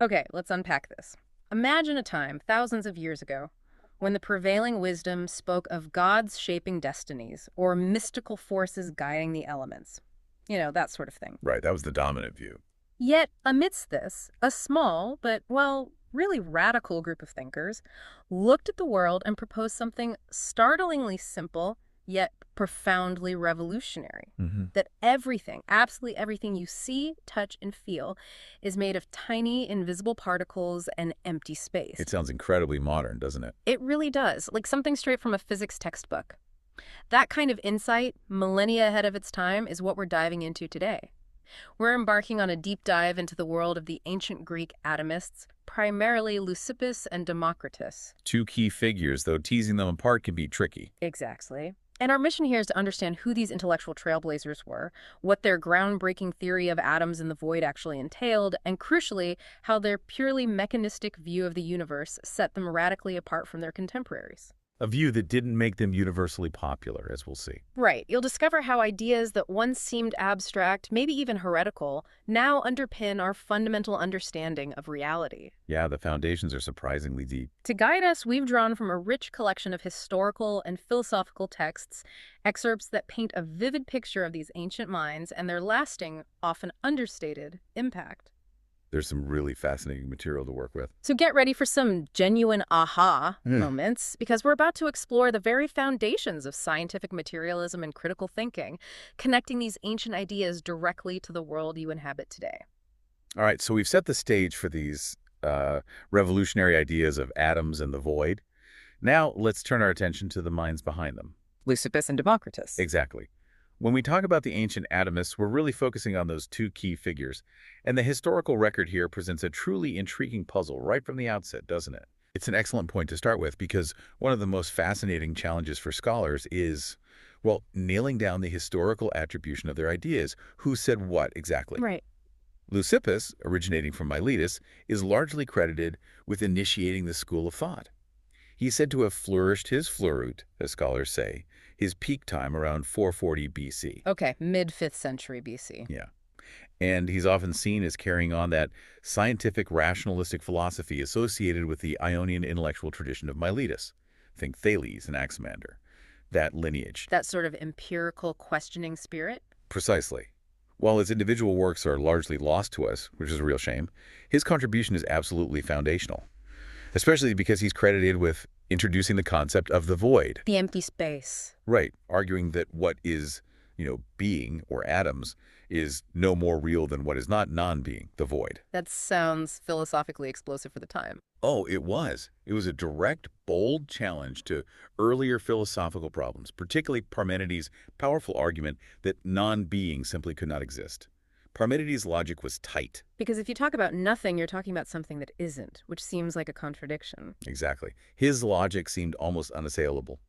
Okay, let's unpack this. Imagine a time, thousands of years ago, when the prevailing wisdom spoke of gods shaping destinies or mystical forces guiding the elements. That sort of thing. Right, that was the dominant view. Yet, amidst this, a small, but, well, really radical group of thinkers looked at the world and proposed something startlingly simple, yet profoundly revolutionary. Hmm. That everything, absolutely everything you see, touch, and feel is made of tiny, invisible particles and empty space. It sounds incredibly modern, doesn't it? It really does, like something straight from a physics textbook. That kind of insight, millennia ahead of its time, is what we're diving into today. We're embarking on a deep dive into the world of the ancient Greek atomists, primarily Leucippus and Democritus. Two key figures, though teasing them apart can be tricky. Exactly. And our mission here is to understand who these intellectual trailblazers were, what their groundbreaking theory of atoms in the void actually entailed, and crucially, how their purely mechanistic view of the universe set them radically apart from their contemporaries. A view that didn't make them universally popular, as we'll see. Right. You'll discover how ideas that once seemed abstract, maybe even heretical, now underpin our fundamental understanding of reality. Yeah, the foundations are surprisingly deep. To guide us, we've drawn from a rich collection of historical and philosophical texts, excerpts that paint a vivid picture of these ancient minds and their lasting, often understated, impact. There's some really fascinating material to work with. So get ready for some genuine aha Mm. moments, because we're about to explore the very foundations of scientific materialism and critical thinking, connecting these ancient ideas directly to the world you inhabit today. All right, so we've set the stage for these revolutionary ideas of atoms and the void. Now let's turn our attention to the minds behind them. Leucippus and Democritus. Exactly. When we talk about the ancient atomists, we're really focusing on those two key figures. And the historical record here presents a truly intriguing puzzle right from the outset, doesn't it? It's an excellent point to start with because one of the most fascinating challenges for scholars is, well, nailing down the historical attribution of their ideas. Who said what exactly? Right. Leucippus, originating from Miletus, is largely credited with initiating the school of thought. He's said to have flourished his fleurute, as scholars say, his peak time around 440 BC. Okay, mid-5th century BC. Yeah. And he's often seen as carrying on that scientific rationalistic philosophy associated with the Ionian intellectual tradition of Miletus. Think Thales and Anaximander. That lineage. That sort of empirical questioning spirit? Precisely. While his individual works are largely lost to us, which is a real shame, his contribution is absolutely foundational, especially because he's credited with introducing the concept of the void. The empty space. Right, arguing that what is, being, or atoms, is no more real than what is not non-being, the void. That sounds philosophically explosive for the time. Oh, it was. It was a direct, bold challenge to earlier philosophical problems, particularly Parmenides' powerful argument that non-being simply could not exist. Parmenides' logic was tight. Because if you talk about nothing, you're talking about something that isn't, which seems like a contradiction. Exactly. His logic seemed almost unassailable.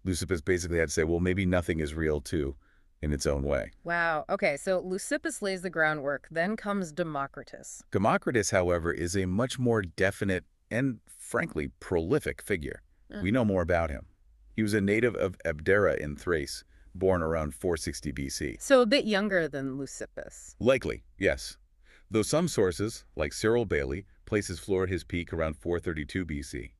Leucippus basically had to say, well, maybe nothing is real, too, in its own way. Wow. Okay, so Leucippus lays the groundwork, then comes Democritus. Democritus, however, is a much more definite and, frankly, prolific figure. We know more about him. He was a native of Abdera in Thrace, born around 460 BC. So a bit younger than Leucippus. Likely, yes. Though some sources, like Cyril Bailey, place his floor at his peak around 432 BC.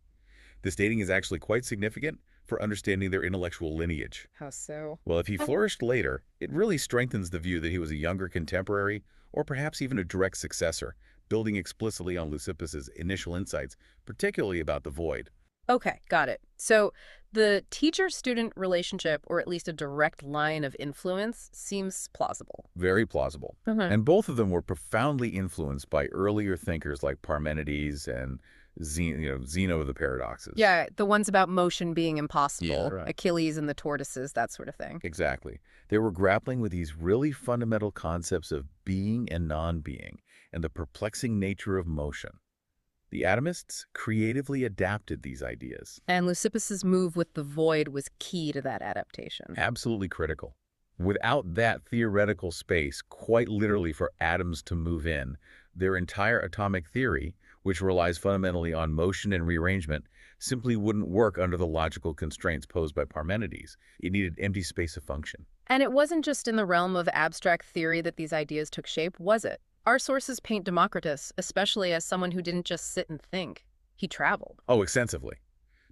This dating is actually quite significant for understanding their intellectual lineage. How so? Well, if he flourished later, it really strengthens the view that he was a younger contemporary, or perhaps even a direct successor, building explicitly on Leucippus's initial insights, particularly about the void. Okay, got it. So the teacher-student relationship, or at least a direct line of influence, seems plausible. Very plausible. And both of them were profoundly influenced by earlier thinkers like Parmenides and Zeno of the Paradoxes. Yeah, the ones about motion being impossible, Yeah, right. Achilles and the tortoises, that sort of thing. Exactly. They were grappling with these really fundamental concepts of being and non-being and the perplexing nature of motion. The atomists creatively adapted these ideas. And Leucippus's move with the void was key to that adaptation. Absolutely critical. Without that theoretical space, quite literally for atoms to move in, their entire atomic theory, which relies fundamentally on motion and rearrangement, simply wouldn't work under the logical constraints posed by Parmenides. It needed empty space of function. And it wasn't just in the realm of abstract theory that these ideas took shape, was it? Our sources paint Democritus, especially as someone who didn't just sit and think. He traveled. Oh, extensively.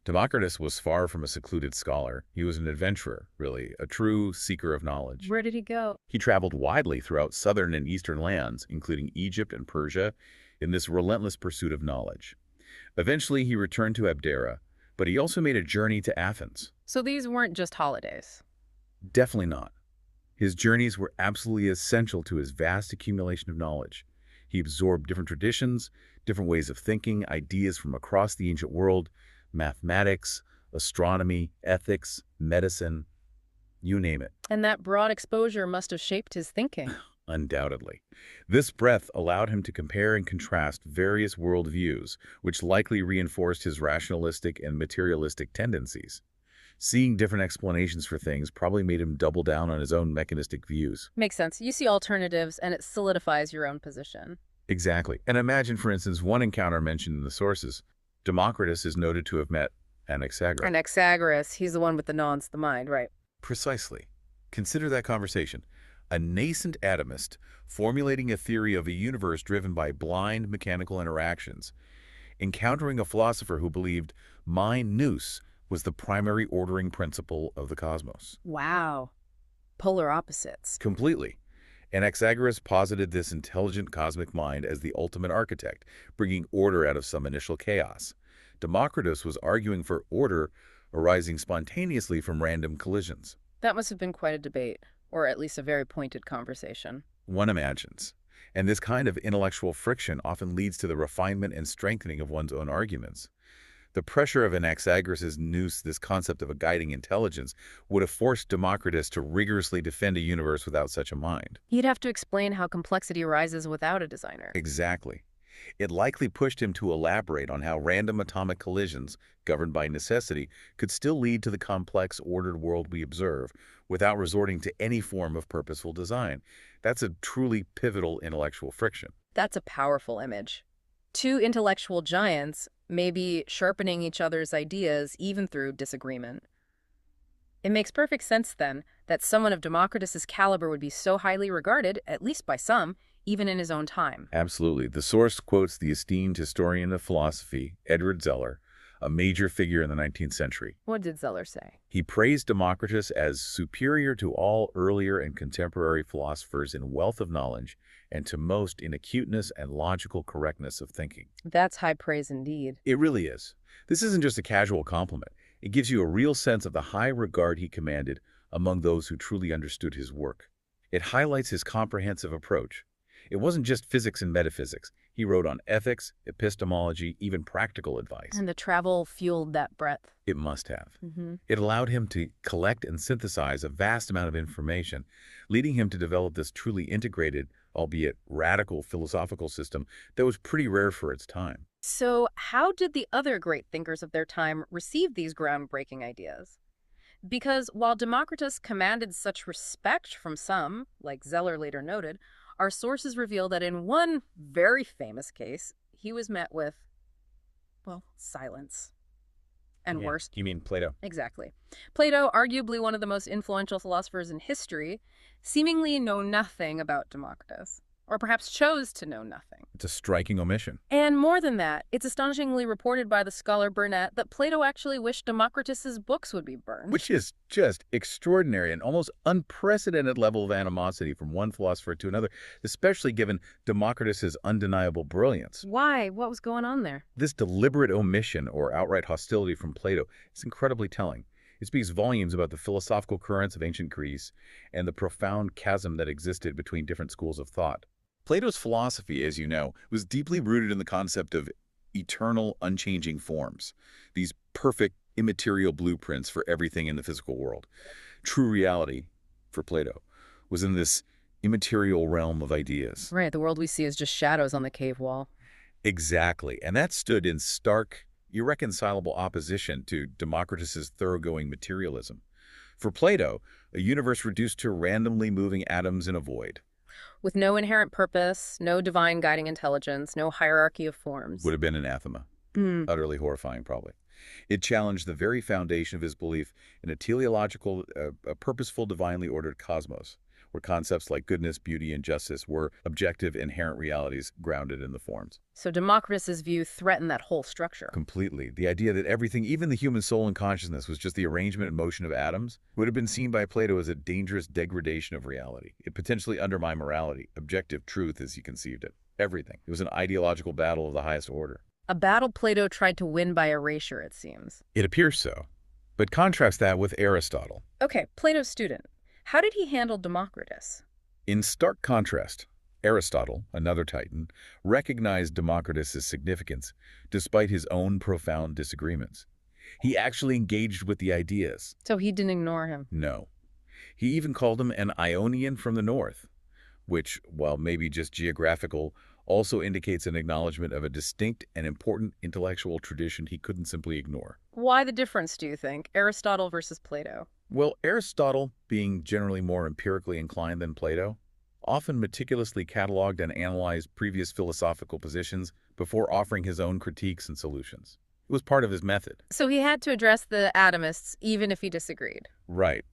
Democritus was far from a secluded scholar. He was an adventurer, really, a true seeker of knowledge. Where did he go? He traveled widely throughout southern and eastern lands, including Egypt and Persia, in this relentless pursuit of knowledge. Eventually, he returned to Abdera, but he also made a journey to Athens. So these weren't just holidays. Definitely not. His journeys were absolutely essential to his vast accumulation of knowledge. He absorbed different traditions, different ways of thinking, ideas from across the ancient world, mathematics, astronomy, ethics, medicine, you name it. And that broad exposure must have shaped his thinking. Undoubtedly. This breadth allowed him to compare and contrast various worldviews, which likely reinforced his rationalistic and materialistic tendencies. Seeing different explanations for things probably made him double down on his own mechanistic views. Makes sense. You see alternatives, and it solidifies your own position. Exactly. And imagine, for instance, one encounter mentioned in the sources. Democritus is noted to have met Anaxagoras. Anaxagoras, he's the one with the nonce, the mind, right? Precisely. Consider that conversation. A nascent atomist formulating a theory of a universe driven by blind mechanical interactions, encountering a philosopher who believed mind nous was the primary ordering principle of the cosmos. Wow. Polar opposites. Completely. Anaxagoras posited this intelligent cosmic mind as the ultimate architect, bringing order out of some initial chaos. Democritus was arguing for order arising spontaneously from random collisions. That must have been quite a debate, or at least a very pointed conversation. One imagines. And this kind of intellectual friction often leads to the refinement and strengthening of one's own arguments. The pressure of Anaxagoras' nous, this concept of a guiding intelligence, would have forced Democritus to rigorously defend a universe without such a mind. He'd have to explain how complexity arises without a designer. Exactly. It likely pushed him to elaborate on how random atomic collisions, governed by necessity, could still lead to the complex, ordered world we observe, without resorting to any form of purposeful design. That's a truly pivotal intellectual friction. That's a powerful image. Two intellectual giants, maybe sharpening each other's ideas even through disagreement. It makes perfect sense, then, that someone of Democritus's caliber would be so highly regarded, at least by some, even in his own time. Absolutely. The source quotes the esteemed historian of philosophy, Edward Zeller, a major figure in the 19th century. What did Zeller say? He praised Democritus as superior to all earlier and contemporary philosophers in wealth of knowledge and to most in acuteness and logical correctness of thinking. That's high praise indeed. It really is. This isn't just a casual compliment. It gives you a real sense of the high regard he commanded among those who truly understood his work. It highlights his comprehensive approach. It wasn't just physics and metaphysics. He wrote on ethics, epistemology, even practical advice. And the travel fueled that breadth. It must have. Mm-hmm. It allowed him to collect and synthesize a vast amount of information, leading him to develop this truly integrated, albeit radical philosophical system that was pretty rare for its time. So how did the other great thinkers of their time receive these groundbreaking ideas? Because while Democritus commanded such respect from some, like Zeller later noted, our sources reveal that in one very famous case, he was met with, well, silence. And worse. You mean Plato? Exactly. Plato, arguably one of the most influential philosophers in history, seemingly know nothing about Democritus, or perhaps chose to know nothing. It's a striking omission. And more than that, it's astonishingly reported by the scholar Burnet that Plato actually wished Democritus's books would be burned. Which is just extraordinary and almost unprecedented level of animosity from one philosopher to another, especially given Democritus's undeniable brilliance. Why? What was going on there? This deliberate omission or outright hostility from Plato is incredibly telling. It speaks volumes about the philosophical currents of ancient Greece and the profound chasm that existed between different schools of thought. Plato's philosophy, as you know, was deeply rooted in the concept of eternal, unchanging forms, these perfect, immaterial blueprints for everything in the physical world. True reality, for Plato, was in this immaterial realm of ideas. Right, the world we see is just shadows on the cave wall. Exactly, and that stood in stark, irreconcilable opposition to Democritus's thoroughgoing materialism. For Plato, a universe reduced to randomly moving atoms in a void with no inherent purpose, no divine guiding intelligence, no hierarchy of forms. would have been anathema. Utterly horrifying, probably. It challenged the very foundation of his belief in a teleological, a purposeful, divinely ordered cosmos, where concepts like goodness, beauty, and justice were objective, inherent realities grounded in the forms. So Democritus's view threatened that whole structure. Completely. The idea that everything, even the human soul and consciousness, was just the arrangement and motion of atoms would have been seen by Plato as a dangerous degradation of reality. It potentially undermined morality, objective truth as he conceived it. Everything. It was an ideological battle of the highest order. A battle Plato tried to win by erasure, it seems. It appears so. But contrast that with Aristotle. Okay, Plato's student. How did he handle Democritus? In stark contrast, Aristotle, another titan, recognized Democritus' significance despite his own profound disagreements. He actually engaged with the ideas. So he didn't ignore him? No. He even called him an Ionian from the north, which, while maybe just geographical, also indicates an acknowledgement of a distinct and important intellectual tradition he couldn't simply ignore. Why the difference, do you think, Aristotle versus Plato? Well, Aristotle, being generally more empirically inclined than Plato, often meticulously cataloged and analyzed previous philosophical positions before offering his own critiques and solutions. It was part of his method. So he had to address the atomists even if he disagreed. Right.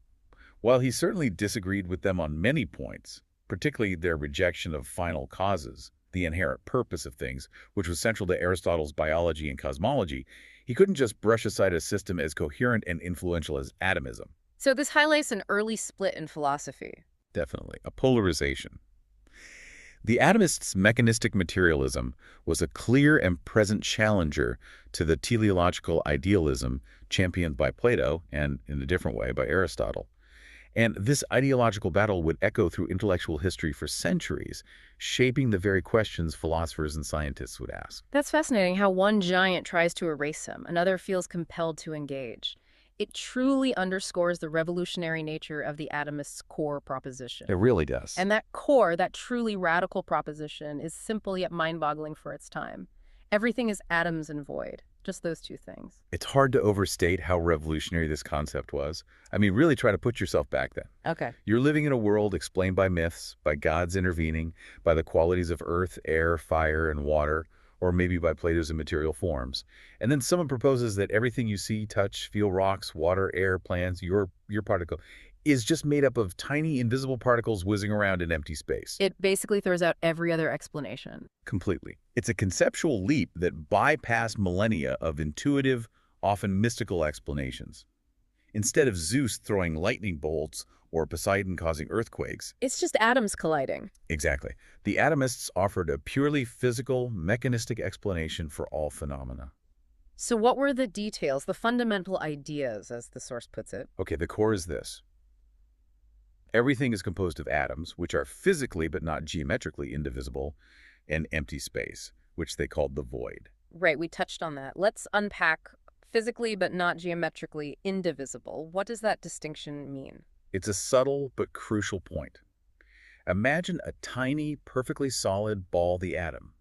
While he certainly disagreed with them on many points, particularly their rejection of final causes, the inherent purpose of things, which was central to Aristotle's biology and cosmology, he couldn't just brush aside a system as coherent and influential as atomism. So this highlights an early split in philosophy. Definitely. A polarization. The atomists' mechanistic materialism was a clear and present challenger to the teleological idealism championed by Plato and, in a different way, by Aristotle. And this ideological battle would echo through intellectual history for centuries, shaping the very questions philosophers and scientists would ask. That's fascinating how one giant tries to erase him, another feels compelled to engage. It truly underscores the revolutionary nature of the atomist's core proposition. It really does. And that core, that truly radical proposition, is simple yet mind-boggling for its time. Everything is atoms and void. Just those two things. It's hard to overstate how revolutionary this concept was. I mean, really try to put yourself back then. Okay. You're living in a world explained by myths, by gods intervening, by the qualities of earth, air, fire, and water, or maybe by Plato's immaterial forms. And then someone proposes that everything you see, touch, feel, rocks, water, air, plants, your particle, is just made up of tiny invisible particles whizzing around in empty space. It basically throws out every other explanation. Completely. It's a conceptual leap that bypassed millennia of intuitive, often mystical explanations. Instead of Zeus throwing lightning bolts or Poseidon causing earthquakes. It's just atoms colliding. Exactly. The atomists offered a purely physical, mechanistic explanation for all phenomena. So what were the details, the fundamental ideas, as the source puts it? Okay, the core is this. Everything is composed of atoms, which are physically but not geometrically indivisible, and empty space, which they called the void. Right, we touched on that. Let's unpack physically but not geometrically indivisible. What does that distinction mean? It's a subtle but crucial point. Imagine a tiny, perfectly solid ball, the atom.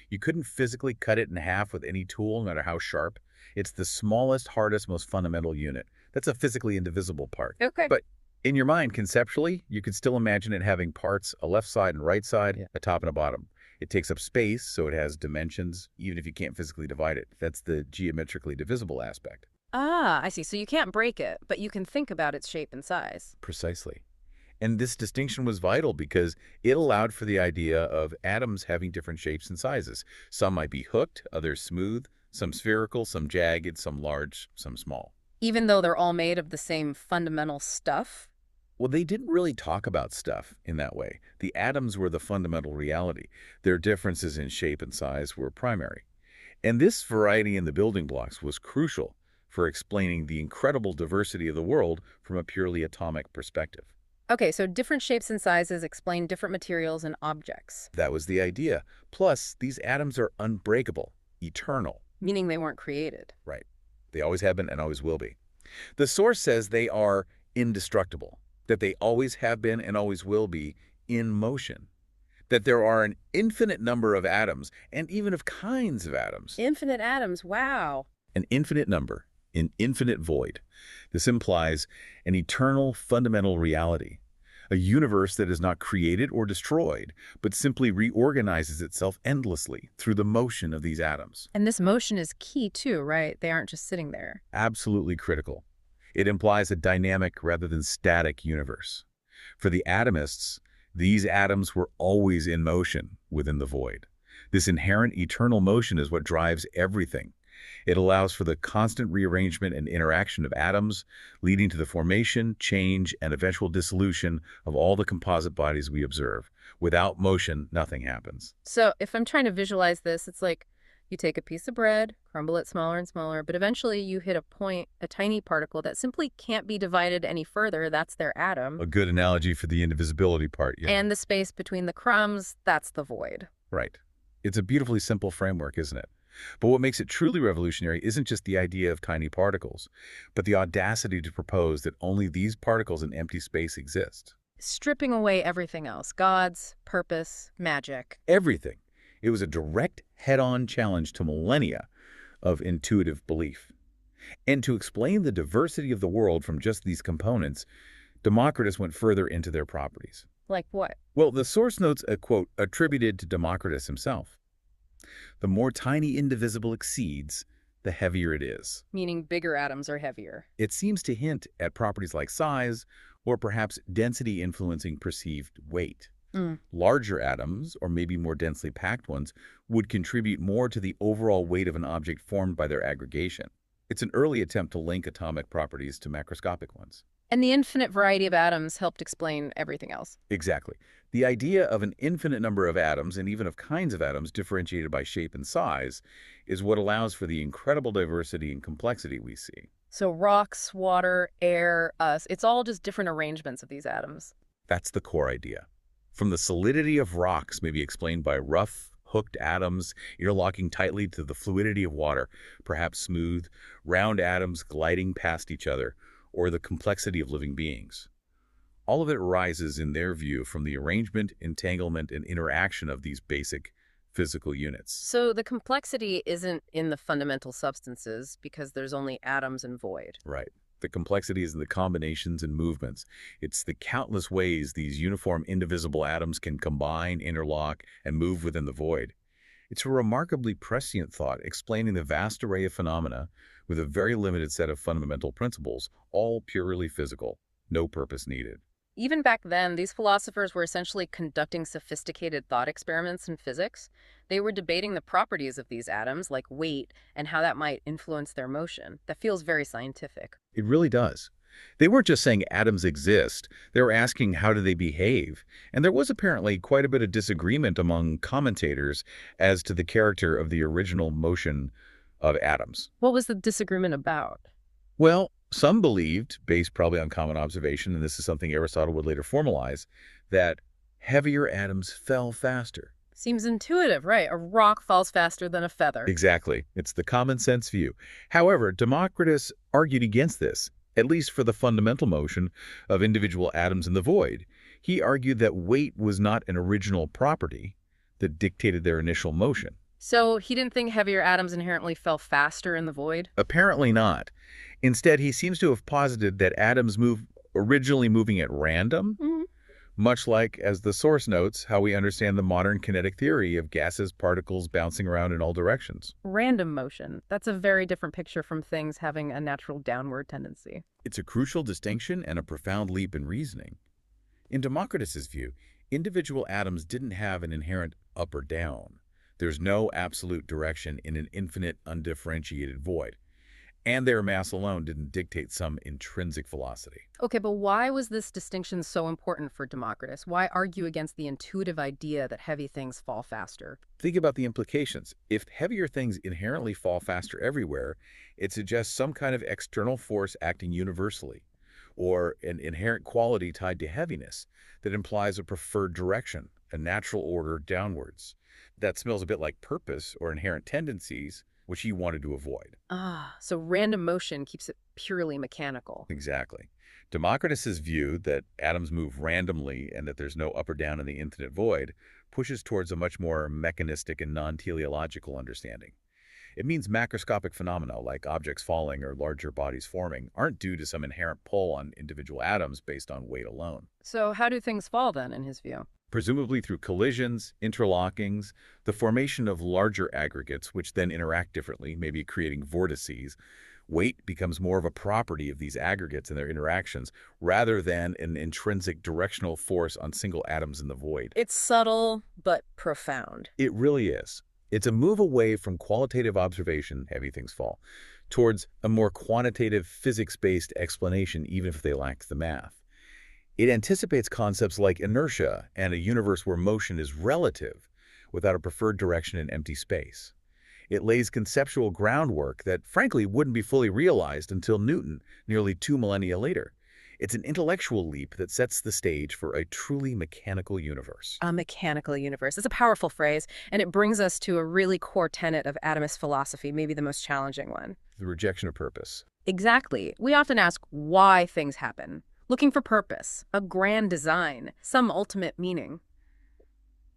You couldn't physically cut it in half with any tool, no matter how sharp. It's the smallest, hardest, most fundamental unit. That's a physically indivisible part. Okay. But in your mind, conceptually, you could still imagine it having parts, a left side and right side, a top and a bottom. It takes up space, so it has dimensions, even if you can't physically divide it. That's the geometrically divisible aspect. Ah, I see. So you can't break it, but you can think about its shape and size. Precisely. And this distinction was vital because it allowed for the idea of atoms having different shapes and sizes. Some might be hooked, others smooth, some spherical, some jagged, some large, some small. Even though they're all made of the same fundamental stuff? Well, they didn't really talk about stuff in that way. The atoms were the fundamental reality. Their differences in shape and size were primary. And this variety in the building blocks was crucial for explaining the incredible diversity of the world from a purely atomic perspective. Okay, so different shapes and sizes explain different materials and objects. That was the idea. Plus, these atoms are unbreakable, eternal. Meaning they weren't created. Right. They always have been and always will be. The source says they are indestructible, that they always have been and always will be in motion, that there are an infinite number of atoms and even of kinds of atoms. Infinite atoms, wow. An infinite number, an infinite void. This implies an eternal fundamental reality, a universe that is not created or destroyed, but simply reorganizes itself endlessly through the motion of these atoms. And this motion is key too, right? They aren't just sitting there. Absolutely critical. It implies a dynamic rather than static universe. For the atomists, these atoms were always in motion within the void. This inherent eternal motion is what drives everything. It allows for the constant rearrangement and interaction of atoms, leading to the formation, change, and eventual dissolution of all the composite bodies we observe. Without motion, nothing happens. So if I'm trying to visualize this, it's like you take a piece of bread, crumble it smaller and smaller, but eventually you hit a point, a tiny particle that simply can't be divided any further. That's their atom. A good analogy for the indivisibility part, yeah. And the space between the crumbs, that's the void. Right. It's a beautifully simple framework, isn't it? But what makes it truly revolutionary isn't just the idea of tiny particles, but the audacity to propose that only these particles in empty space exist. Stripping away everything else, gods, purpose, magic. Everything. It was a direct, head-on challenge to millennia of intuitive belief. And to explain the diversity of the world from just these components, Democritus went further into their properties. Like what? Well, the source notes a quote attributed to Democritus himself. The more tiny indivisible exceeds, the heavier it is. Meaning bigger atoms are heavier. It seems to hint at properties like size, or perhaps density influencing perceived weight. Larger atoms, or maybe more densely packed ones, would contribute more to the overall weight of an object formed by their aggregation. It's an early attempt to link atomic properties to macroscopic ones. And the infinite variety of atoms helped explain everything else. Exactly. The idea of an infinite number of atoms, and even of kinds of atoms differentiated by shape and size, is what allows for the incredible diversity and complexity we see. So rocks, water, air, us, it's all just different arrangements of these atoms. That's the core idea. From the solidity of rocks may be explained by rough, hooked atoms interlocking tightly to the fluidity of water, perhaps smooth, round atoms gliding past each other, or the complexity of living beings. All of it arises, in their view, from the arrangement, entanglement, and interaction of these basic physical units. So the complexity isn't in the fundamental substances because there's only atoms and void. Right. The complexity is in the combinations and movements. It's the countless ways these uniform, indivisible atoms can combine, interlock, and move within the void. It's a remarkably prescient thought explaining the vast array of phenomena with a very limited set of fundamental principles, all purely physical, no purpose needed. Even back then, these philosophers were essentially conducting sophisticated thought experiments in physics. They were debating the properties of these atoms, like weight, and how that might influence their motion. That feels very scientific. It really does. They weren't just saying atoms exist, they were asking how do they behave. And there was apparently quite a bit of disagreement among commentators as to the character of the original motion of atoms. What was the disagreement about? Well, some believed, based probably on common observation, and this is something Aristotle would later formalize, that heavier atoms fell faster. Seems intuitive, right? A rock falls faster than a feather. Exactly. It's the common sense view. However, Democritus argued against this, at least for the fundamental motion of individual atoms in the void. He argued that weight was not an original property that dictated their initial motion. So he didn't think heavier atoms inherently fell faster in the void? Apparently not. Instead, he seems to have posited that atoms originally moving at random, much like, as the source notes, how we understand the modern kinetic theory of gases, particles bouncing around in all directions. Random motion. That's a very different picture from things having a natural downward tendency. It's a crucial distinction and a profound leap in reasoning. In Democritus's view, individual atoms didn't have an inherent up or down. There's no absolute direction in an infinite, undifferentiated void. And their mass alone didn't dictate some intrinsic velocity. Okay, but why was this distinction so important for Democritus? Why argue against the intuitive idea that heavy things fall faster? Think about the implications. If heavier things inherently fall faster everywhere, it suggests some kind of external force acting universally, or an inherent quality tied to heaviness that implies a preferred direction, a natural order downwards. That smells a bit like purpose or inherent tendencies, which he wanted to avoid. So random motion keeps it purely mechanical. Exactly. Democritus's view that atoms move randomly and that there's no up or down in the infinite void pushes towards a much more mechanistic and non-teleological understanding. It means macroscopic phenomena like objects falling or larger bodies forming aren't due to some inherent pull on individual atoms based on weight alone. So how do things fall then, in his view? Presumably through collisions, interlockings, the formation of larger aggregates which then interact differently, maybe creating vortices, Weight becomes more of a property of these aggregates and their interactions rather than an intrinsic directional force on single atoms in the void. It's subtle, but profound. It really is. It's a move away from qualitative observation, heavy things fall, towards a more quantitative physics-based explanation, even if they lack the math. It anticipates concepts like inertia and a universe where motion is relative without a preferred direction in empty space. It lays conceptual groundwork that, frankly, wouldn't be fully realized until Newton, nearly 2 millennia later. It's an intellectual leap that sets the stage for a truly mechanical universe. A mechanical universe. It's a powerful phrase, and it brings us to a really core tenet of atomist philosophy, maybe the most challenging one. The rejection of purpose. Exactly. We often ask why things happen, looking for purpose, a grand design, some ultimate meaning.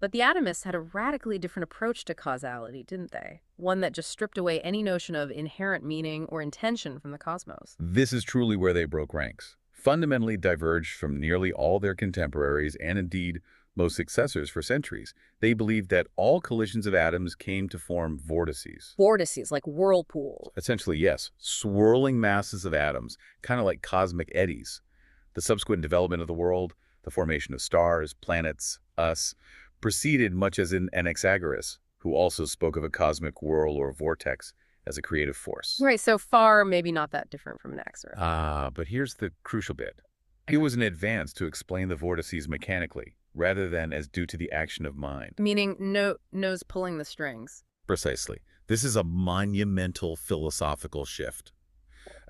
But the atomists had a radically different approach to causality, didn't they? One that just stripped away any notion of inherent meaning or intention from the cosmos. This is truly where they broke ranks, fundamentally diverged from nearly all their contemporaries and indeed most successors for centuries. They believed that all collisions of atoms came to form vortices. Vortices, like whirlpools. Essentially, yes, swirling masses of atoms, kind of like cosmic eddies. The subsequent development of the world, the formation of stars, planets, us, proceeded much as in Anaxagoras, who also spoke of a cosmic whirl or vortex as a creative force. Right, so far, maybe not that different from Anaxagoras. But here's the crucial bit. It was an advance to explain the vortices mechanically, rather than as due to the action of mind. Meaning nose pulling the strings. Precisely. This is a monumental philosophical shift.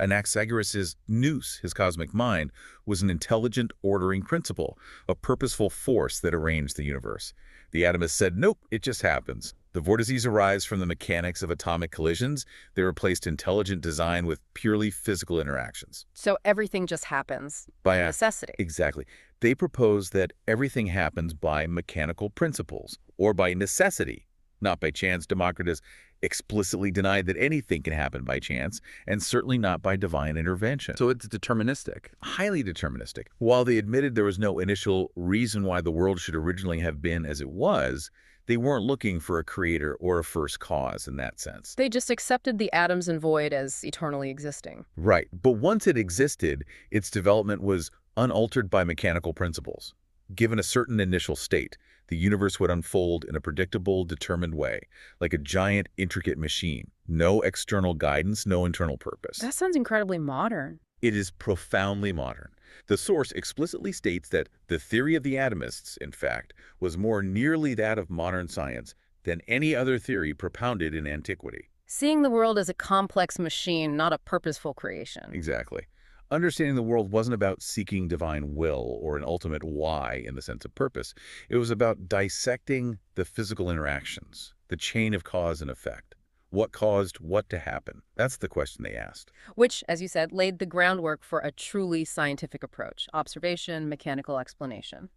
Anaxagoras' nous, his cosmic mind, was an intelligent ordering principle, a purposeful force that arranged the universe. The atomists said, nope, it just happens. The vortices arise from the mechanics of atomic collisions. They replaced intelligent design with purely physical interactions. So everything just happens by necessity. Exactly. They propose that everything happens by mechanical principles, or by necessity, not by chance. Democritus explicitly denied that anything can happen by chance, and certainly not by divine intervention. So it's deterministic. Highly deterministic. While they admitted there was no initial reason why the world should originally have been as it was, they weren't looking for a creator or a first cause in that sense. They just accepted the atoms and void as eternally existing. Right. But once it existed, its development was unaltered by mechanical principles. Given a certain initial state, the universe would unfold in a predictable, determined way, like a giant, intricate machine. No external guidance, no internal purpose. That sounds incredibly modern. It is profoundly modern. The source explicitly states that the theory of the atomists, in fact, was more nearly that of modern science than any other theory propounded in antiquity. Seeing the world as a complex machine, not a purposeful creation. Exactly. Understanding the world wasn't about seeking divine will or an ultimate why in the sense of purpose. It was about dissecting the physical interactions, the chain of cause and effect. What caused what to happen? That's the question they asked. Which, as you said, laid the groundwork for a truly scientific approach. Observation, mechanical explanation.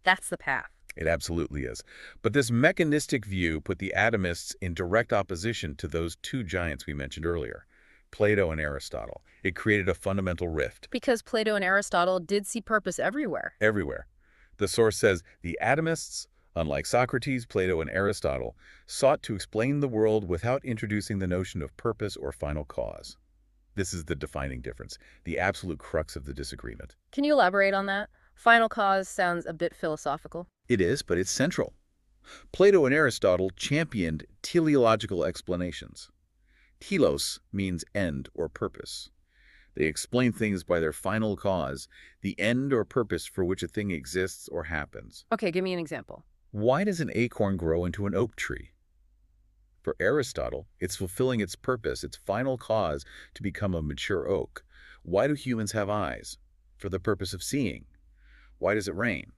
That's the path. It absolutely is. But this mechanistic view put the atomists in direct opposition to those two giants we mentioned earlier, Plato and Aristotle. It created a fundamental rift. Because Plato and Aristotle did see purpose everywhere. Everywhere. The source says the atomists, unlike Socrates, Plato, and Aristotle, sought to explain the world without introducing the notion of purpose or final cause. This is the defining difference, the absolute crux of the disagreement. Can you elaborate on that? Final cause sounds a bit philosophical. It is, but it's central. Plato and Aristotle championed teleological explanations. Telos means end or purpose. They explain things by their final cause, the end or purpose for which a thing exists or happens. Okay, give me an example. Why does an acorn grow into an oak tree? For Aristotle, it's fulfilling its purpose, its final cause, to become a mature oak. Why do humans have eyes? For the purpose of seeing. Why does it rain?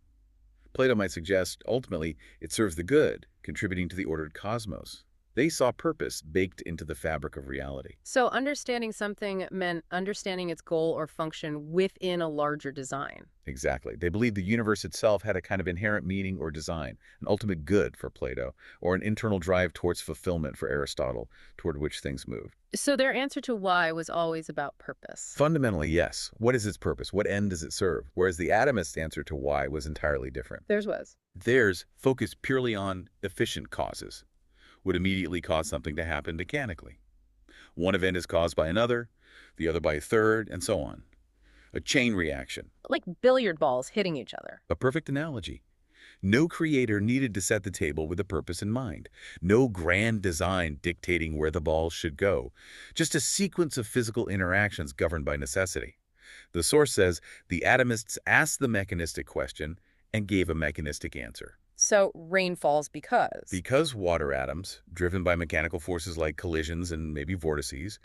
Plato might suggest, ultimately, it serves the good, contributing to the ordered cosmos. They saw purpose baked into the fabric of reality. So understanding something meant understanding its goal or function within a larger design. Exactly. They believed the universe itself had a kind of inherent meaning or design, an ultimate good for Plato, or an internal drive towards fulfillment for Aristotle, toward which things moved. So their answer to why was always about purpose. Fundamentally, yes. What is its purpose? What end does it serve? Whereas the atomist answer to why was entirely different. Theirs was. Theirs focused purely on efficient causes. Would immediately cause something to happen mechanically. One event is caused by another, the other by a third, and so on. A chain reaction. Like billiard balls hitting each other. A perfect analogy. No creator needed to set the table with a purpose in mind. No grand design dictating where the balls should go. Just a sequence of physical interactions governed by necessity. The source says the atomists asked the mechanistic question and gave a mechanistic answer. So rain falls because? Because water atoms, driven by mechanical forces like collisions and maybe vortices,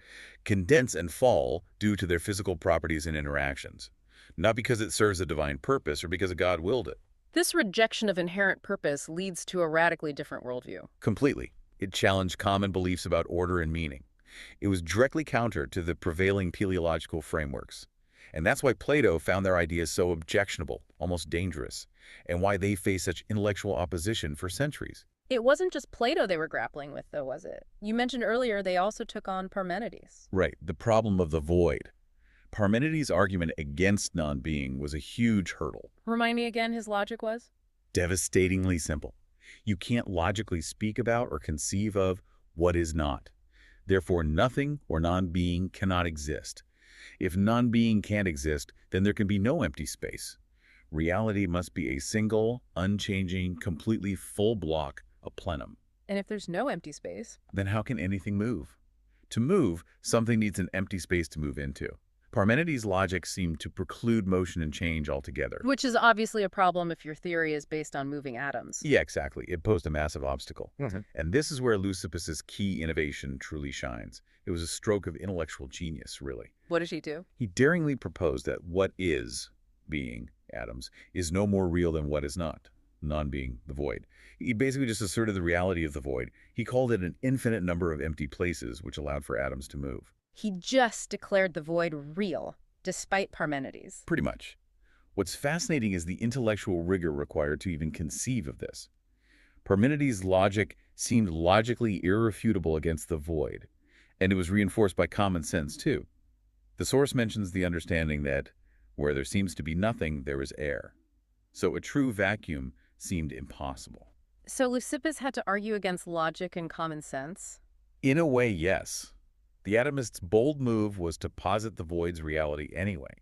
condense and fall due to their physical properties and interactions. Not because it serves a divine purpose or because God willed it. This rejection of inherent purpose leads to a radically different worldview. Completely. It challenged common beliefs about order and meaning. It was directly counter to the prevailing teleological frameworks. And that's why Plato found their ideas so objectionable, almost dangerous, and why they faced such intellectual opposition for centuries. It wasn't just Plato they were grappling with, though, was it? You mentioned earlier they also took on Parmenides. Right, the problem of the void. Parmenides' argument against non-being was a huge hurdle. Remind me again his logic was? Devastatingly simple. You can't logically speak about or conceive of what is not. Therefore, nothing or non-being cannot exist. If non-being can't exist, then there can be no empty space. Reality must be a single, unchanging, completely full block, a plenum. And if there's no empty space? Then how can anything move? To move, something needs an empty space to move into. Parmenides' logic seemed to preclude motion and change altogether. Which is obviously a problem if your theory is based on moving atoms. Yeah, exactly. It posed a massive obstacle. And this is where Leucippus's key innovation truly shines. It was a stroke of intellectual genius, really. What did he do? He daringly proposed that what is, being, atoms, is no more real than what is not, non-being, the void. He basically just asserted the reality of the void. He called it an infinite number of empty places, which allowed for atoms to move. He just declared the void real, despite Parmenides. Pretty much. What's fascinating is the intellectual rigor required to even conceive of this. Parmenides' logic seemed logically irrefutable against the void, and it was reinforced by common sense, too. The source mentions the understanding that where there seems to be nothing, there is air. So a true vacuum seemed impossible. So Leucippus had to argue against logic and common sense? In a way, yes. The atomists' bold move was to posit the void's reality anyway.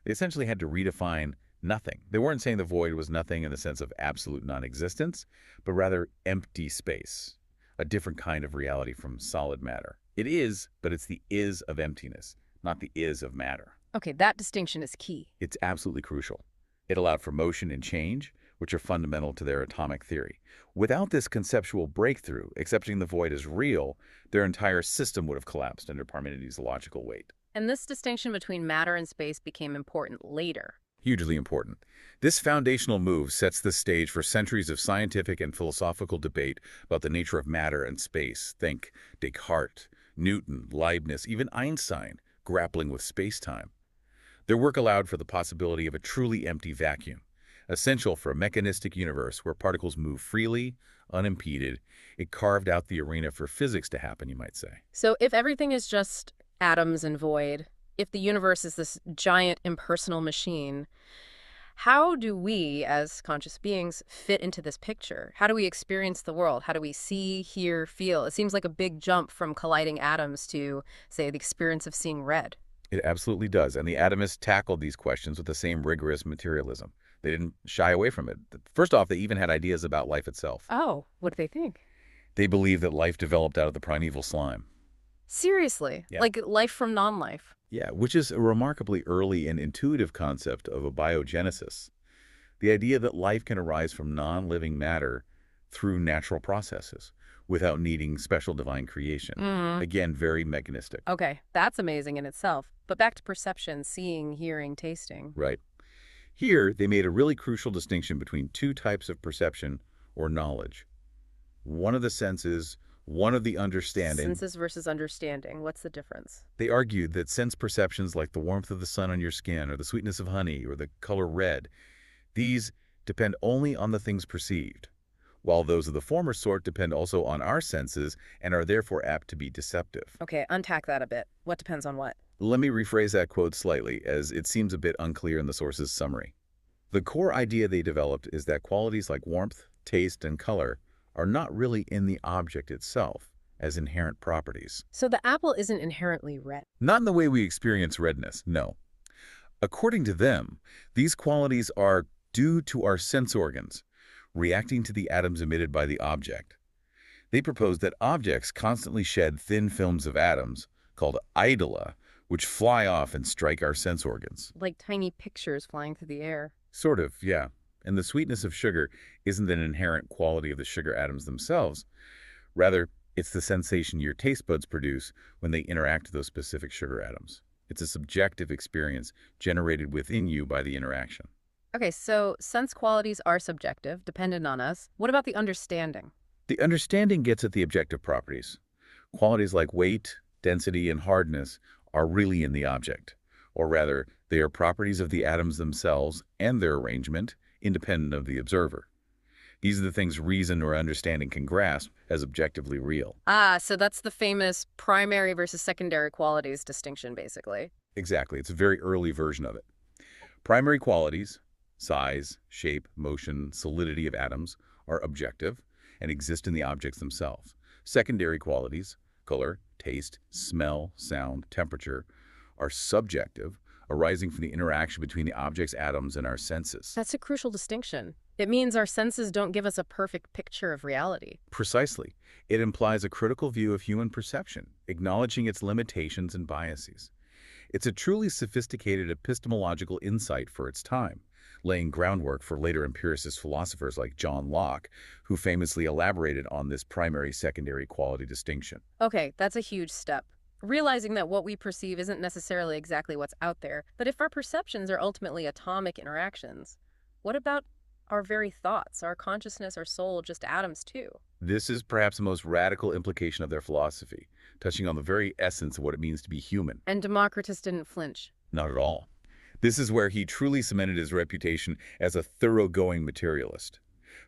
They essentially had to redefine nothing. They weren't saying the void was nothing in the sense of absolute non-existence, but rather empty space, a different kind of reality from solid matter. It is, but it's the is of emptiness, not the is of matter. Okay, that distinction is key. It's absolutely crucial. It allowed for motion and change, which are fundamental to their atomic theory. Without this conceptual breakthrough, accepting the void as real, their entire system would have collapsed under Parmenides' logical weight. And this distinction between matter and space became important later. Hugely important. This foundational move sets the stage for centuries of scientific and philosophical debate about the nature of matter and space. Think Descartes, Newton, Leibniz, even Einstein, grappling with space-time. Their work allowed for the possibility of a truly empty vacuum, essential for a mechanistic universe where particles move freely, unimpeded. It carved out the arena for physics to happen, you might say. So if everything is just atoms and void, if the universe is this giant impersonal machine, how do we, as conscious beings, fit into this picture? How do we experience the world? How do we see, hear, feel? It seems like a big jump from colliding atoms to, say, the experience of seeing red. It absolutely does, and the atomists tackled these questions with the same rigorous materialism. They didn't shy away from it. First off, they even had ideas about life itself. Oh, what do they think? They believed that life developed out of the primeval slime. Seriously? Yeah. Like life from non-life? Yeah, which is a remarkably early and intuitive concept of abiogenesis. The idea that life can arise from non-living matter through natural processes without needing special divine creation. Again, very mechanistic. Okay, that's amazing in itself. But back to perception, seeing, hearing, tasting. Right. Here, they made a really crucial distinction between two types of perception or knowledge. One of the senses, one of the understanding. Senses versus understanding. What's the difference? They argued that sense perceptions like the warmth of the sun on your skin or the sweetness of honey or the color red, these depend only on the things perceived, while those of the former sort depend also on our senses and are therefore apt to be deceptive. Okay, unpack that a bit. What depends on what? Let me rephrase that quote slightly, as it seems a bit unclear in the source's summary. The core idea they developed is that qualities like warmth, taste, and color are not really in the object itself. as inherent properties. So the apple isn't inherently red. Not in the way we experience redness, no. According to them, these qualities are due to our sense organs, reacting to the atoms emitted by the object. They propose that objects constantly shed thin films of atoms, called idola, which fly off and strike our sense organs. Like tiny pictures flying through the air. Sort of, yeah. And the sweetness of sugar isn't an inherent quality of the sugar atoms themselves. Rather, it's the sensation your taste buds produce when they interact with those specific sugar atoms. It's a subjective experience generated within you by the interaction. Okay, so sense qualities are subjective, dependent on us. What about the understanding? The understanding gets at the objective properties. Qualities like weight, density, and hardness are really in the object. Or rather, they are properties of the atoms themselves and their arrangement, independent of the observer. These are the things reason or understanding can grasp as objectively real. Ah, so that's the famous primary versus secondary qualities distinction, basically. Exactly. It's a very early version of it. Primary qualities, size, shape, motion, solidity of atoms, are objective and exist in the objects themselves. Secondary qualities, color, taste, smell, sound, temperature, are subjective, arising from the interaction between the object's atoms and our senses. That's a crucial distinction. It means our senses don't give us a perfect picture of reality. Precisely. It implies a critical view of human perception, acknowledging its limitations and biases. It's a truly sophisticated epistemological insight for its time, laying groundwork for later empiricist philosophers like John Locke, who famously elaborated on this primary-secondary quality distinction. Okay, that's a huge step. Realizing that what we perceive isn't necessarily exactly what's out there, but if our perceptions are ultimately atomic interactions, what about our very thoughts, our consciousness, our soul, just atoms too? This is perhaps the most radical implication of their philosophy, touching on the very essence of what it means to be human. And Democritus didn't flinch. Not at all. This is where he truly cemented his reputation as a thoroughgoing materialist.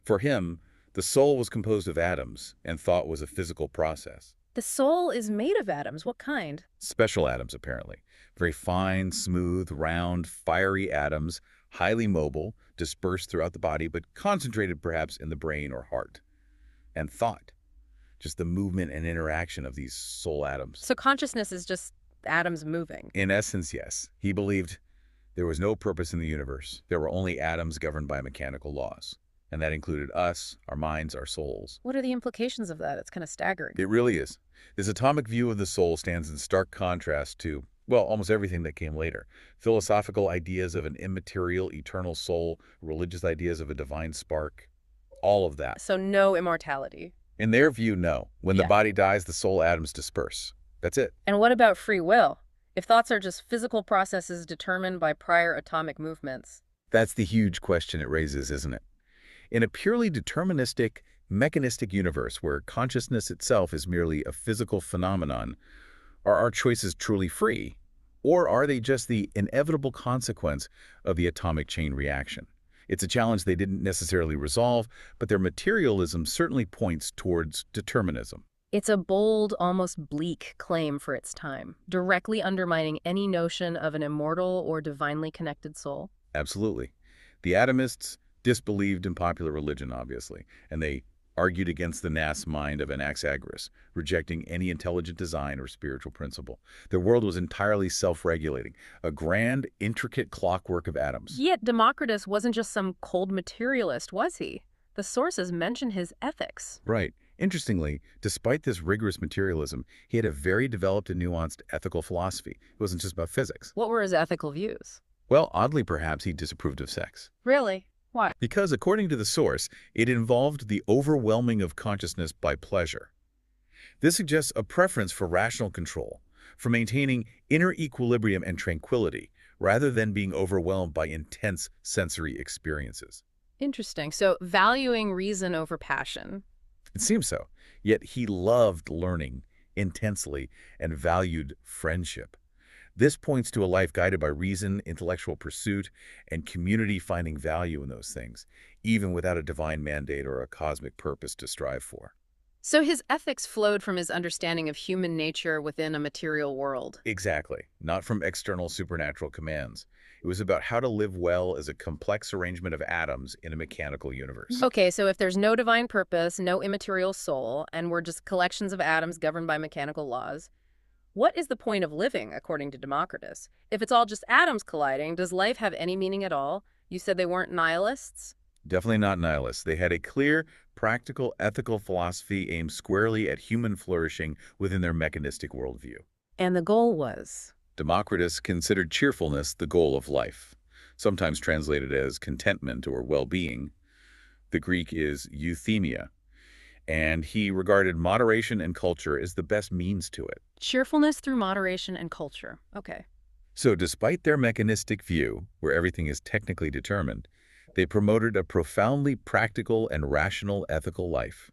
For him, the soul was composed of atoms, and thought was a physical process. The soul is made of atoms. What kind? Special atoms, apparently. Very fine, smooth, round, fiery atoms, highly mobile, dispersed throughout the body, but concentrated perhaps in the brain or heart. And thought. Just the movement and interaction of these soul atoms. So consciousness is just atoms moving. In essence, yes. He believed there was no purpose in the universe. There were only atoms governed by mechanical laws. And that included us, our minds, our souls. What are the implications of that? It's kind of staggering. It really is. This atomic view of the soul stands in stark contrast to, well, almost everything that came later. Philosophical ideas of an immaterial, eternal soul, religious ideas of a divine spark, all of that. So no immortality. In their view, no. When the body dies, the soul atoms disperse. That's it. And what about free will? If thoughts are just physical processes determined by prior atomic movements? That's the huge question it raises, isn't it? In a purely deterministic, mechanistic universe where consciousness itself is merely a physical phenomenon, are our choices truly free? Or are they just the inevitable consequence of the atomic chain reaction? It's a challenge they didn't necessarily resolve, but their materialism certainly points towards determinism. It's a bold, almost bleak claim for its time, directly undermining any notion of an immortal or divinely connected soul. Absolutely. The atomists disbelieved in popular religion, obviously, and they argued against the mass mind of Anaxagoras, rejecting any intelligent design or spiritual principle. Their world was entirely self-regulating, a grand, intricate clockwork of atoms. Yet Democritus wasn't just some cold materialist, was he? The sources mention his ethics. Right. Interestingly, despite this rigorous materialism, he had a very developed and nuanced ethical philosophy. It wasn't just about physics. What were his ethical views? Well, oddly perhaps, he disapproved of sex. Really? Why? Because, according to the source, it involved the overwhelming of consciousness by pleasure. This suggests a preference for rational control, for maintaining inner equilibrium and tranquility, rather than being overwhelmed by intense sensory experiences. Interesting. So, valuing reason over passion. It seems so. Yet he loved learning intensely and valued friendship. This points to a life guided by reason, intellectual pursuit, and community finding value in those things, even without a divine mandate or a cosmic purpose to strive for. So his ethics flowed from his understanding of human nature within a material world. Exactly. Not from external supernatural commands. It was about how to live well as a complex arrangement of atoms in a mechanical universe. Okay, so if there's no divine purpose, no immaterial soul, and we're just collections of atoms governed by mechanical laws, what is the point of living, according to Democritus? If it's all just atoms colliding, does life have any meaning at all? You said they weren't nihilists? Definitely not nihilists. They had a clear, practical, ethical philosophy aimed squarely at human flourishing within their mechanistic worldview. And the goal was? Democritus considered cheerfulness the goal of life, sometimes translated as contentment or well-being. The Greek is euthymia, and he regarded moderation and culture as the best means to it. Cheerfulness through moderation and culture. Okay. So despite their mechanistic view, where everything is technically determined, they promoted a profoundly practical and rational ethical life.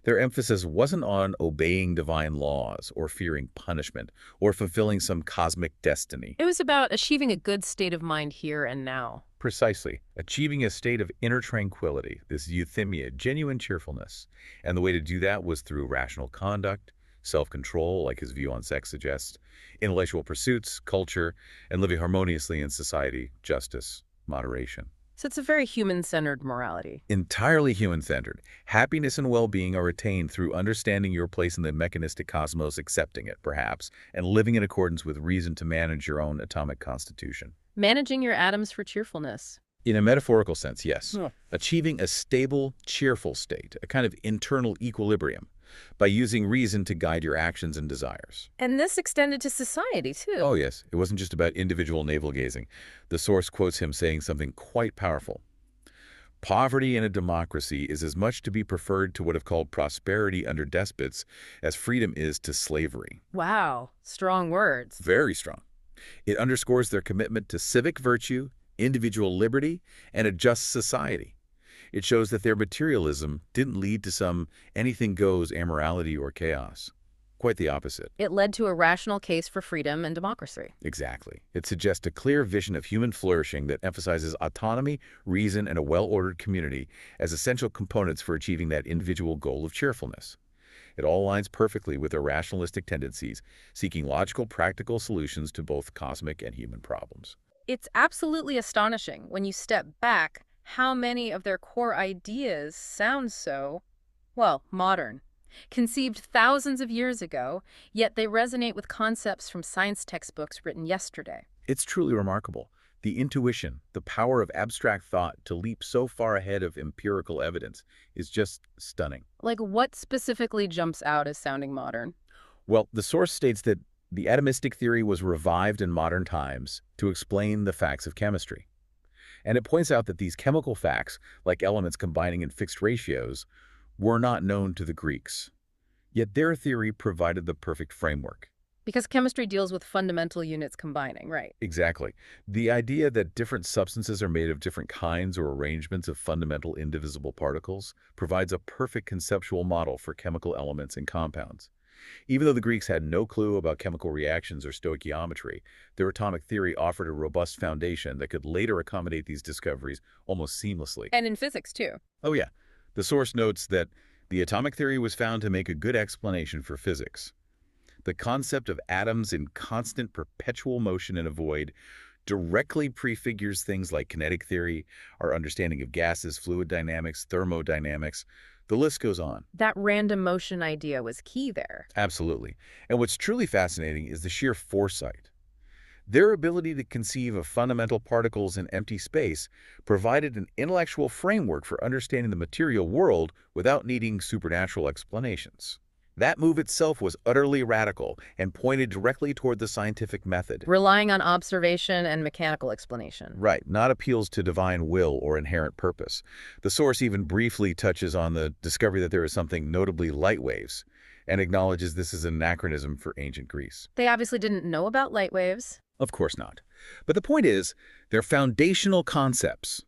Their emphasis wasn't on obeying divine laws or fearing punishment or fulfilling some cosmic destiny. It was about achieving a good state of mind here and now. Precisely, achieving a state of inner tranquility, this euthymia, genuine cheerfulness. And the way to do that was through rational conduct, self-control, like his view on sex suggests, intellectual pursuits, culture, and living harmoniously in society, justice, moderation. So it's a very human-centered morality. Entirely human-centered. Happiness and well-being are attained through understanding your place in the mechanistic cosmos, accepting it, perhaps, and living in accordance with reason to manage your own atomic constitution. Managing your atoms for cheerfulness. In a metaphorical sense, yes. Huh. Achieving a stable, cheerful state, a kind of internal equilibrium, by using reason to guide your actions and desires. And this extended to society, too. Oh, yes. It wasn't just about individual navel-gazing. The source quotes him saying something quite powerful. Poverty in a democracy is as much to be preferred to what is called prosperity under despots as freedom is to slavery. Wow. Strong words. Very strong. It underscores their commitment to civic virtue, individual liberty, and a just society. It shows that their materialism didn't lead to some anything-goes amorality or chaos. Quite the opposite. It led to a rational case for freedom and democracy. Exactly. It suggests a clear vision of human flourishing that emphasizes autonomy, reason, and a well-ordered community as essential components for achieving that individual goal of cheerfulness. It all aligns perfectly with their rationalistic tendencies, seeking logical, practical solutions to both cosmic and human problems. It's absolutely astonishing when you step back how many of their core ideas sound so, well, modern. Conceived thousands of years ago, yet they resonate with concepts from science textbooks written yesterday. It's truly remarkable. The intuition, the power of abstract thought to leap so far ahead of empirical evidence is just stunning. Like, what specifically jumps out as sounding modern? Well, the source states that the atomistic theory was revived in modern times to explain the facts of chemistry. And it points out that these chemical facts, like elements combining in fixed ratios, were not known to the Greeks. Yet their theory provided the perfect framework. Because chemistry deals with fundamental units combining, right? Exactly. The idea that different substances are made of different kinds or arrangements of fundamental indivisible particles provides a perfect conceptual model for chemical elements and compounds. Even though the Greeks had no clue about chemical reactions or stoichiometry, their atomic theory offered a robust foundation that could later accommodate these discoveries almost seamlessly. And in physics, too. Oh yeah. The source notes that the atomic theory was found to make a good explanation for physics. The concept of atoms in constant perpetual motion in a void directly prefigures things like kinetic theory, our understanding of gases, fluid dynamics, thermodynamics. The list goes on. That random motion idea was key there. Absolutely. And what's truly fascinating is the sheer foresight. Their ability to conceive of fundamental particles in empty space provided an intellectual framework for understanding the material world without needing supernatural explanations. That move itself was utterly radical and pointed directly toward the scientific method. Relying on observation and mechanical explanation. Right, not appeals to divine will or inherent purpose. The source even briefly touches on the discovery that there is something notably light waves and acknowledges this is an anachronism for ancient Greece. They obviously didn't know about light waves. Of course not. But the point is, they're foundational concepts.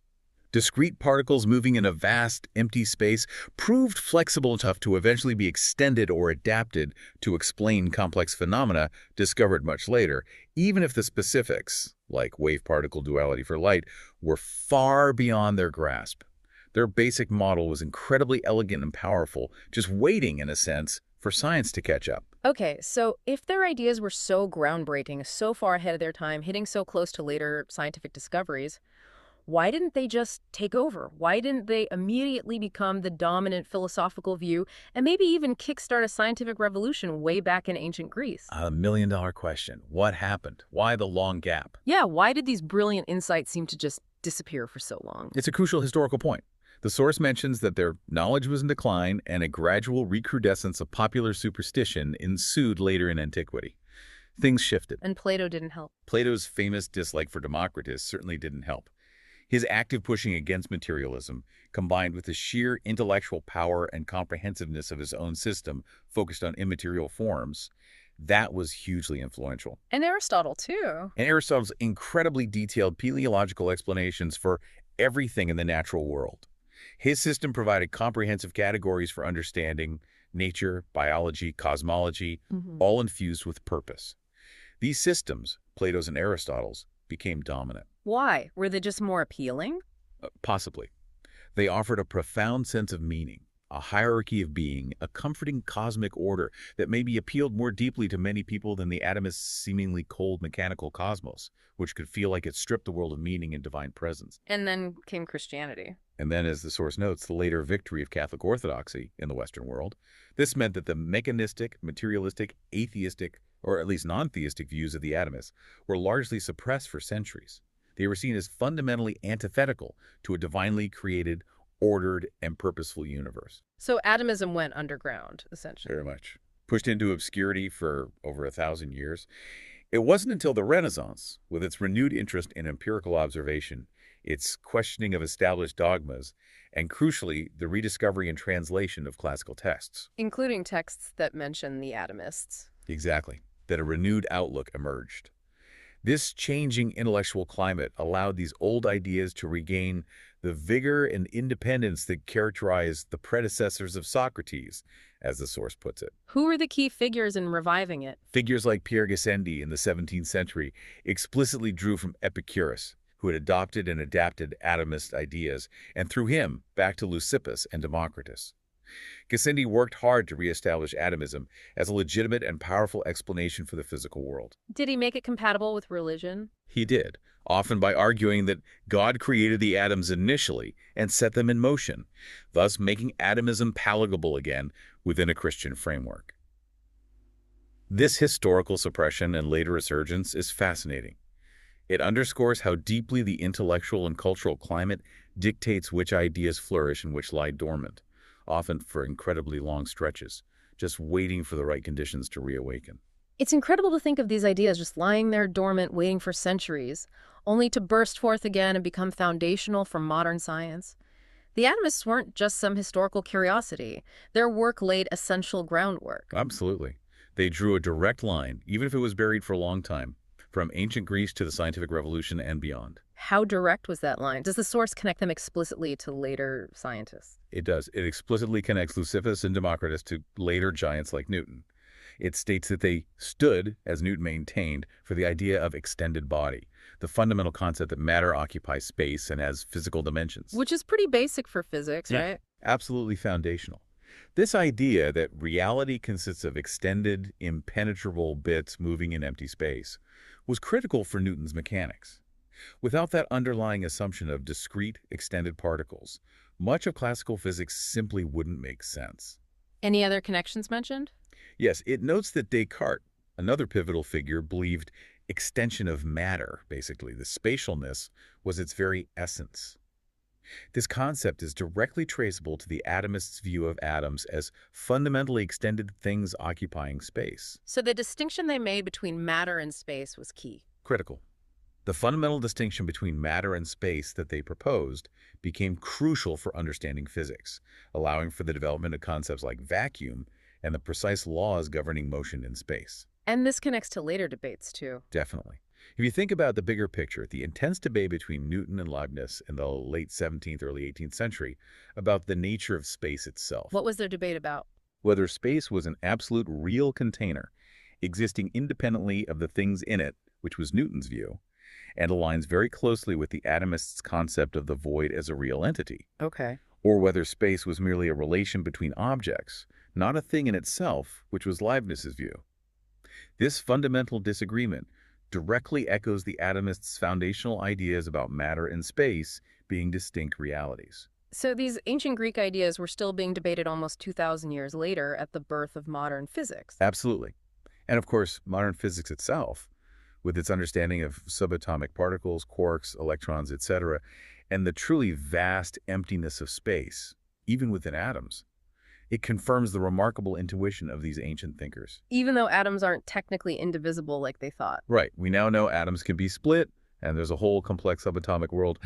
Discrete particles moving in a vast, empty space proved flexible enough to eventually be extended or adapted to explain complex phenomena discovered much later, even if the specifics, like wave-particle duality for light, were far beyond their grasp. Their basic model was incredibly elegant and powerful, just waiting, in a sense, for for science to catch up. Okay, so if their ideas were so groundbreaking, so far ahead of their time, hitting so close to later scientific discoveries, why didn't they just take over? Why didn't they immediately become the dominant philosophical view and maybe even kickstart a scientific revolution way back in ancient Greece? A million-dollar question. What happened? Why the long gap? Yeah, why did these brilliant insights seem to just disappear for so long? It's a crucial historical point. The source mentions that their knowledge was in decline and a gradual recrudescence of popular superstition ensued later in antiquity. Things shifted. And Plato didn't help. Plato's famous dislike for Democritus certainly didn't help. His active pushing against materialism, combined with the sheer intellectual power and comprehensiveness of his own system focused on immaterial forms, that was hugely influential. And Aristotle, too. And Aristotle's incredibly detailed teleological explanations for everything in the natural world. His system provided comprehensive categories for understanding nature, biology, cosmology, all infused with purpose. These systems, Plato's and Aristotle's, became dominant. Why? Were they just more appealing? Possibly. They offered a profound sense of meaning, a hierarchy of being, a comforting cosmic order that maybe appealed more deeply to many people than the atomist's seemingly cold mechanical cosmos, which could feel like it stripped the world of meaning and divine presence. And then came Christianity. And then, as the source notes, the later victory of Catholic orthodoxy in the Western world. This meant that the mechanistic, materialistic, atheistic, or at least non-theistic views of the atomists were largely suppressed for centuries. They were seen as fundamentally antithetical to a divinely created, ordered, and purposeful universe. So atomism went underground, essentially. Very much. Pushed into obscurity for over 1,000 years. It wasn't until the Renaissance, with its renewed interest in empirical observation, its questioning of established dogmas, and crucially, the rediscovery and translation of classical texts. Including texts that mention the atomists. Exactly. That a renewed outlook emerged. This changing intellectual climate allowed these old ideas to regain the vigor and independence that characterized the predecessors of Socrates, as the source puts it. Who were the key figures in reviving it? Figures like Pierre Gassendi in the 17th century explicitly drew from Epicurus, who had adopted and adapted atomist ideas, and through him back to Leucippus and Democritus. Gassendi worked hard to reestablish atomism as a legitimate and powerful explanation for the physical world. Did he make it compatible with religion? He did, often by arguing that God created the atoms initially and set them in motion, thus making atomism palatable again within a Christian framework. This historical suppression and later resurgence is fascinating. It underscores how deeply the intellectual and cultural climate dictates which ideas flourish and which lie dormant, often for incredibly long stretches, just waiting for the right conditions to reawaken. It's incredible to think of these ideas just lying there dormant, waiting for centuries, only to burst forth again and become foundational for modern science. The atomists weren't just some historical curiosity. Their work laid essential groundwork. Absolutely. They drew a direct line, even if it was buried for a long time, from ancient Greece to the scientific revolution and beyond. How direct was that line? Does the source connect them explicitly to later scientists? It does. It explicitly connects Leucippus and Democritus to later giants like Newton. It states that they stood, as Newton maintained, for the idea of extended body, the fundamental concept that matter occupies space and has physical dimensions. Which is pretty basic for physics, right? Absolutely foundational. This idea that reality consists of extended, impenetrable bits moving in empty space was critical for Newton's mechanics. Without that underlying assumption of discrete, extended particles, much of classical physics simply wouldn't make sense. Any other connections mentioned? Yes, it notes that Descartes, another pivotal figure, believed extension of matter, basically, the spatialness, was its very essence. This concept is directly traceable to the atomists' view of atoms as fundamentally extended things occupying space. So the distinction they made between matter and space was key. Critical. The fundamental distinction between matter and space that they proposed became crucial for understanding physics, allowing for the development of concepts like vacuum and the precise laws governing motion in space. And this connects to later debates, too. Definitely. If you think about the bigger picture, the intense debate between Newton and Leibniz in the late 17th, early 18th century about the nature of space itself. What was their debate about? Whether space was an absolute real container, existing independently of the things in it, which was Newton's view, and aligns very closely with the atomists' concept of the void as a real entity. Okay. Or whether space was merely a relation between objects, not a thing in itself, which was Leibniz's view. This fundamental disagreement directly echoes the atomists' foundational ideas about matter and space being distinct realities. So these ancient Greek ideas were still being debated almost 2,000 years later at the birth of modern physics. Absolutely. And of course, modern physics itself, with its understanding of subatomic particles, quarks, electrons, etc., and the truly vast emptiness of space, even within atoms, it confirms the remarkable intuition of these ancient thinkers. Even though atoms aren't technically indivisible like they thought. Right. We now know atoms can be split, and there's a whole complex subatomic world.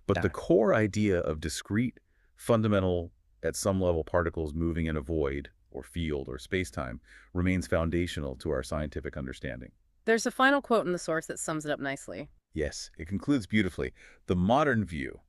But the core idea of discrete, fundamental, at some level, particles moving in a void, or field, or space-time remains foundational to our scientific understanding. There's a final quote in the source that sums it up nicely. Yes, it concludes beautifully. The modern view,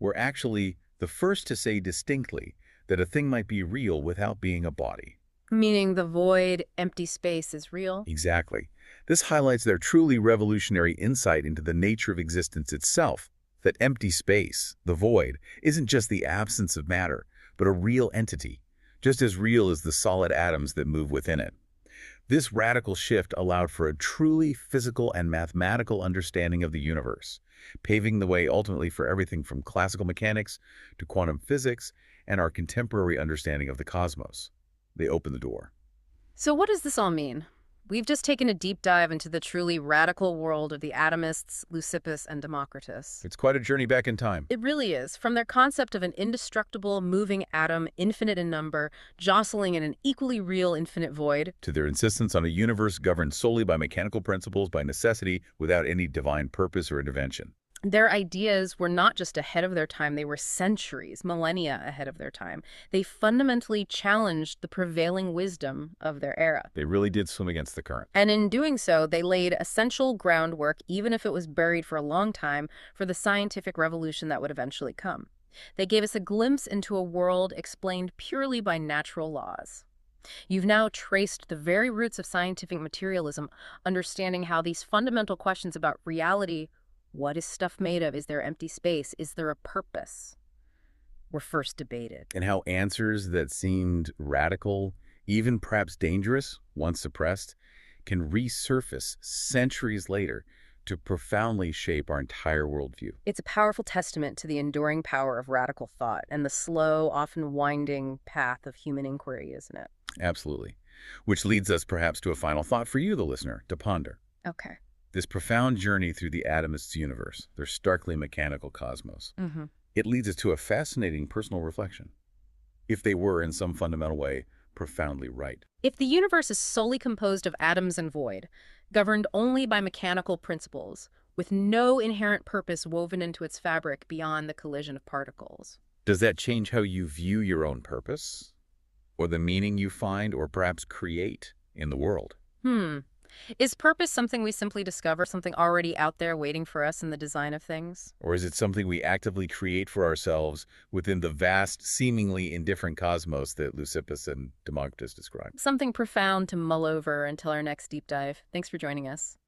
we're actually the first to say distinctly that a thing might be real without being a body. Meaning the void, empty space is real? Exactly. This highlights their truly revolutionary insight into the nature of existence itself, that empty space, the void, isn't just the absence of matter, but a real entity, just as real as the solid atoms that move within it. This radical shift allowed for a truly physical and mathematical understanding of the universe, paving the way ultimately for everything from classical mechanics to quantum physics and our contemporary understanding of the cosmos. They opened the door. So what does this all mean? We've just taken a deep dive into the truly radical world of the atomists, Leucippus and Democritus. It's quite a journey back in time. It really is. From their concept of an indestructible, moving atom, infinite in number, jostling in an equally real infinite void, to their insistence on a universe governed solely by mechanical principles, by necessity, without any divine purpose or intervention. their ideas were not just ahead of their time, they were centuries, millennia ahead of their time. They fundamentally challenged the prevailing wisdom of their era. They really did swim against the current. And in doing so, they laid essential groundwork, even if it was buried for a long time, for the scientific revolution that would eventually come. They gave us a glimpse into a world explained purely by natural laws. You've now traced the very roots of scientific materialism, understanding how these fundamental questions about reality, what is stuff made of, is there empty space, is there a purpose, were first debated. And how answers that seemed radical, even perhaps dangerous, once suppressed, can resurface centuries later to profoundly shape our entire worldview. It's a powerful testament to the enduring power of radical thought and the slow, often winding path of human inquiry, isn't it? Absolutely. Which leads us perhaps to a final thought for you, the listener, to ponder. Okay. This profound journey through the atomists' universe, their starkly mechanical cosmos, it leads us to a fascinating personal reflection. If they were, in some fundamental way, profoundly right. If the universe is solely composed of atoms and void, governed only by mechanical principles, with no inherent purpose woven into its fabric beyond the collision of particles, Does that change how you view your own purpose? Or the meaning you find or perhaps create in the world? Is purpose something we simply discover, something already out there waiting for us in the design of things? Or is it something we actively create for ourselves within the vast, seemingly indifferent cosmos that Leucippus and Democritus described? Something profound to mull over until our next deep dive. Thanks for joining us.